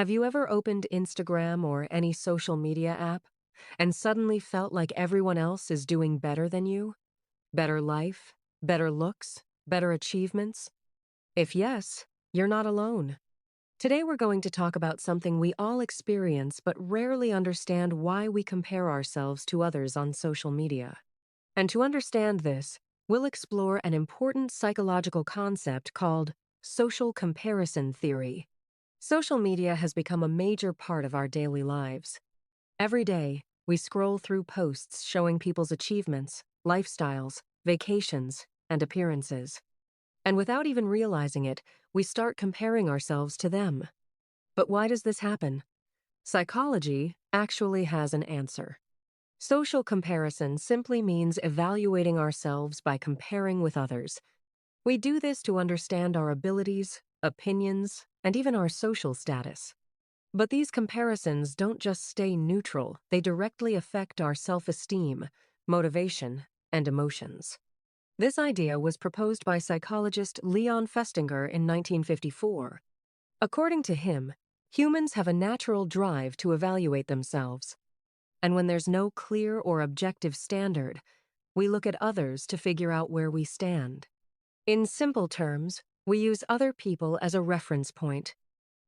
Have you ever opened Instagram or any social media app and suddenly felt like everyone else is doing better than you? Better life, better looks, better achievements? If yes, you're not alone. Today we're going to talk about something we all experience but rarely understand why we compare ourselves to others on social media. And to understand this, we'll explore an important psychological concept called social comparison theory. Social media has become a major part of our daily lives. Every day, we scroll through posts showing people's achievements, lifestyles, vacations, and appearances. And without even realizing it, we start comparing ourselves to them. But why does this happen? Psychology actually has an answer. Social comparison simply means evaluating ourselves by comparing with others. We do this to understand our abilities, opinions, and even our social status. But these comparisons don't just stay neutral, they directly affect our self-esteem, motivation, and emotions. This idea was proposed by psychologist Leon Festinger in 1954. According to him, humans have a natural drive to evaluate themselves. And when there's no clear or objective standard, we look at others to figure out where we stand. In simple terms, we use other people as a reference point.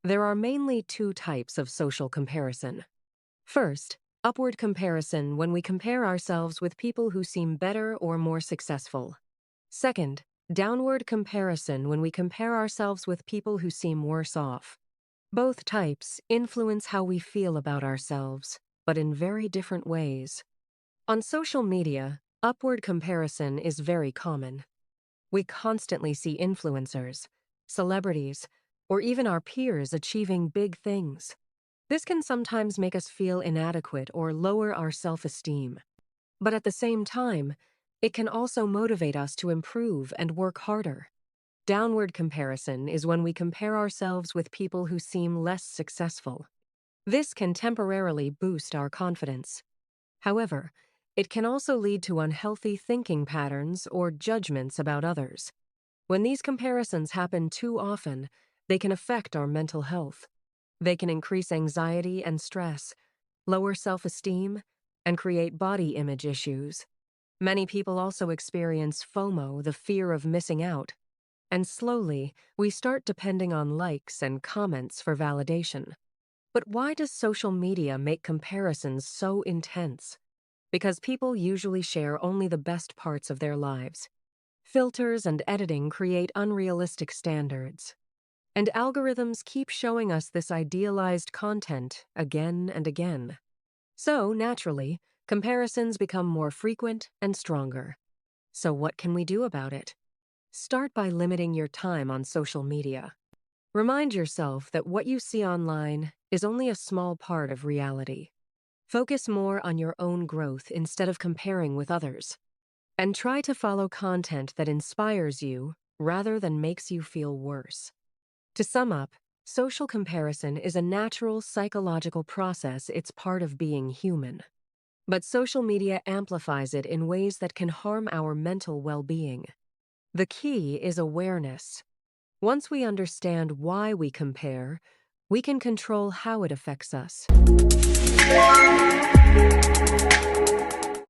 There are mainly two types of social comparison. First, upward comparison when we compare ourselves with people who seem better or more successful. Second, downward comparison when we compare ourselves with people who seem worse off. Both types influence how we feel about ourselves, but in very different ways. On social media, upward comparison is very common. We constantly see influencers, celebrities, or even our peers achieving big things. This can sometimes make us feel inadequate or lower our self-esteem. But at the same time, it can also motivate us to improve and work harder. Downward comparison is when we compare ourselves with people who seem less successful. This can temporarily boost our confidence. However, it can also lead to unhealthy thinking patterns or judgments about others. When these comparisons happen too often, they can affect our mental health. They can increase anxiety and stress, lower self-esteem, and create body image issues. Many people also experience FOMO, the fear of missing out. And slowly, we start depending on likes and comments for validation. But why does social media make comparisons so intense? Because people usually share only the best parts of their lives. Filters and editing create unrealistic standards. And algorithms keep showing us this idealized content again and again. So, naturally, comparisons become more frequent and stronger. So what can we do about it? Start by limiting your time on social media. Remind yourself that what you see online is only a small part of reality. Focus more on your own growth instead of comparing with others. And try to follow content that inspires you rather than makes you feel worse. To sum up, social comparison is a natural psychological process. It's part of being human. But social media amplifies it in ways that can harm our mental well-being. The key is awareness. Once we understand why we compare, we can control how it affects us.